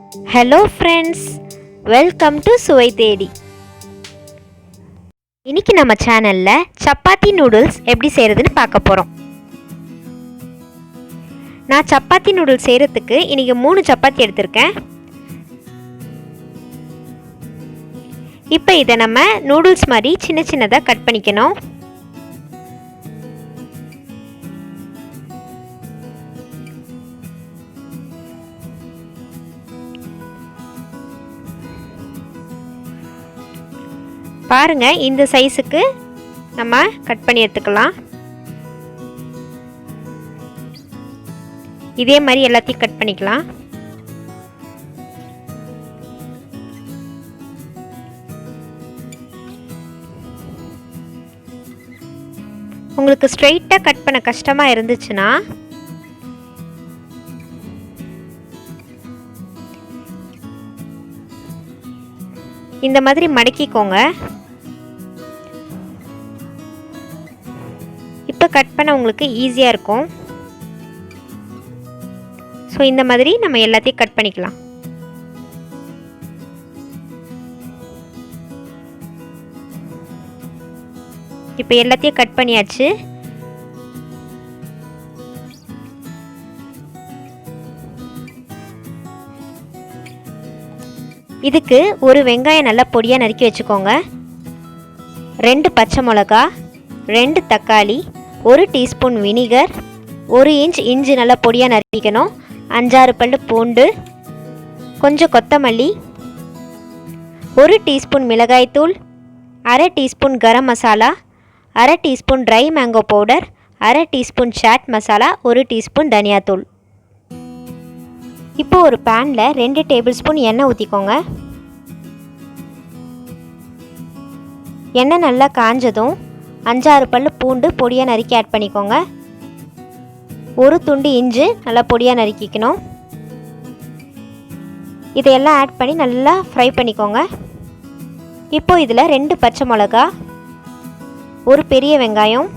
Hello friends, welcome to சுவை தேடி. இன்னைக்கு நம்ம சேனலில் சப்பாத்தி நூடுல்ஸ் எப்படி செய்கிறதுன்னு பார்க்க போகிறோம். நான் சப்பாத்தி நூடுல்ஸ் செய்கிறதுக்கு இன்றைக்கி 3 சப்பாத்தி எடுத்திருக்கேன். இப்போ இதை நம்ம நூடுல்ஸ் மாதிரி சின்ன சின்னதாக கட் பண்ணிக்கணும். பாருங்க, இந்த சைஸுக்கு நம்ம கட் பண்ணி எடுத்துக்கலாம். இதே மாதிரி எல்லாத்தையும் கட் பண்ணிக்கலாம். உங்களுக்கு ஸ்ட்ரைட்டாக கட் பண்ண கஷ்டமாக இருந்துச்சுன்னா இந்த மாதிரி மடக்கிக்கோங்க. இப்போ கட் பண்ண உங்களுக்கு ஈஸியாக இருக்கும். ஸோ இந்த மாதிரி நம்ம எல்லாத்தையும் கட் பண்ணிக்கலாம். இப்போ எல்லாத்தையும் கட் பண்ணியாச்சு. இதுக்கு ஒரு வெங்காயம் நல்லா பொடியாக நறுக்கி வச்சுக்கோங்க. 2 பச்சை மிளகா, 2 தக்காளி, 1 டீஸ்பூன் வினிகர், 1 இன்ச் இஞ்சி நல்லா பொடியாக நறுக்கிக்கணும், 5-6 பல்லு பூண்டு, கொஞ்சம் கொத்தமல்லி, 1 டீஸ்பூன் மிளகாய்த்தூள், 1/2 teaspoon garam masala, 1/2 teaspoon dry mango powder, 1/2 teaspoon chaat masala, 1 teaspoon தனியாத்தூள். இப்போ ஒரு பேனில் 2 டேபிள் ஸ்பூன் எண்ணெய் ஊற்றிக்கோங்க. எண்ணெய் நல்லா காஞ்சதும் 5-6 பல்லு பூண்டு பொடியாக நறுக்கி ஆட் பண்ணிக்கோங்க. 1 துண்டு இஞ்சி நல்லா பொடியாக நறுக்கிக்கணும். இதையெல்லாம் ஆட் பண்ணி நல்லா ஃப்ரை பண்ணிக்கோங்க. இப்போ இதில் 2 பச்சை மிளகா, 1 பெரிய வெங்காயம்,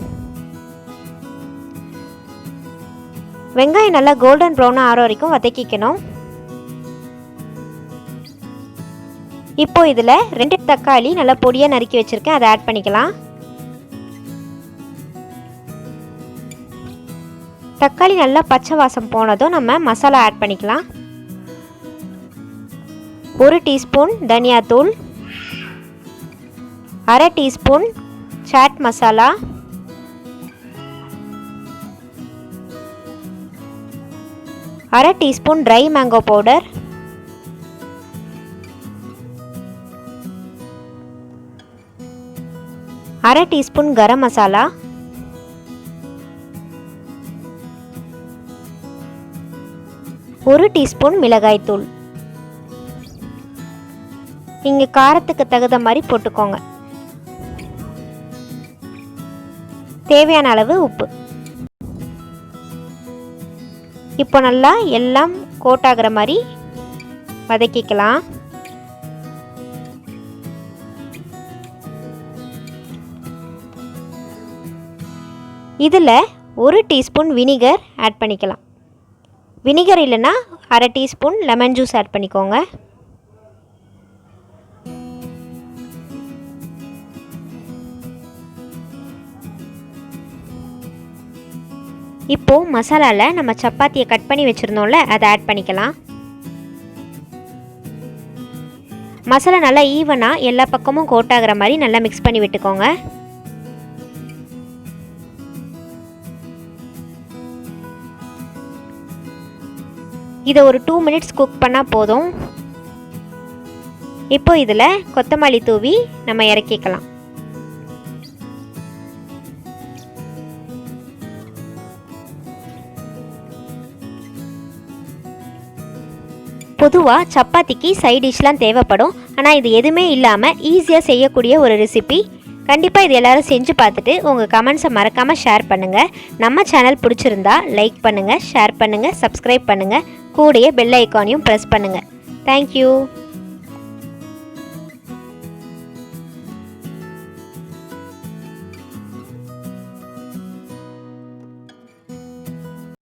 வெங்காயம் நல்லா கோல்டன் ப்ரௌனாக ஆற வரைக்கும் வதக்கிக்கணும். இப்போ இதில் 2 தக்காளி நல்லா பொடியாக நறுக்கி வச்சுருக்கேன், அதை ஆட் பண்ணிக்கலாம். தக்காளி நல்லா பச்சை வாசம் போனதும் நம்ம மசாலா ஆட் பண்ணிக்கலாம். 1 டீஸ்பூன் தனியாத்தூள், 1/2 teaspoon chaat masala, 1/2 teaspoon dry mango powder, 1/2 teaspoon garam masala, 1 teaspoon மிளகாய்த்தூள். இங்கே காரத்துக்கு தகுந்த மாதிரி போட்டுக்கோங்க. தேவையான அளவு உப்பு. இப்போ நல்லா எல்லாம் கோட் ஆகிற மாதிரி வதக்கிக்கலாம். இதில் 1 டீஸ்பூன் வினிகர் ஆட் பண்ணிக்கலாம். வினிகர் இல்லைன்னா 1/2 டீஸ்பூன் லெமன் ஜூஸ் ஆட் பண்ணிக்கோங்க. இப்போது மசாலாவில் நம்ம சப்பாத்தியை கட் பண்ணி வச்சுருந்தோம்ல, அதை ஆட் பண்ணிக்கலாம். மசாலா நல்லா ஈவனாக எல்லா பக்கமும் கோட் ஆகிற மாதிரி நல்லா மிக்ஸ் பண்ணி விட்டுக்கோங்க. இதை ஒரு 2 மினிட்ஸ் குக் பண்ணால் போதும். இப்போ இதில் கொத்தமல்லி தூவி நம்ம இறக்கிக்கலாம். பொதுவாக சப்பாத்திக்கு சைட் டிஷ்லாம் தேவைப்படும். ஆனால் இது எதுவுமே இல்லாமல் ஈஸியாக செய்யக்கூடிய ஒரு ரெசிபி. கண்டிப்பாக இது எல்லோரும் செஞ்சு பார்த்துட்டு உங்கள் கமெண்ட்ஸை மறக்காமல் ஷேர் பண்ணுங்கள். நம்ம சேனல் பிடிச்சிருந்தா லைக் பண்ணுங்கள், ஷேர் பண்ணுங்கள், சப்ஸ்கிரைப் பண்ணுங்கள். கூடயே பெல் ஐக்கானையும் ப்ரெஸ் பண்ணுங்கள். தேங்க்யூ.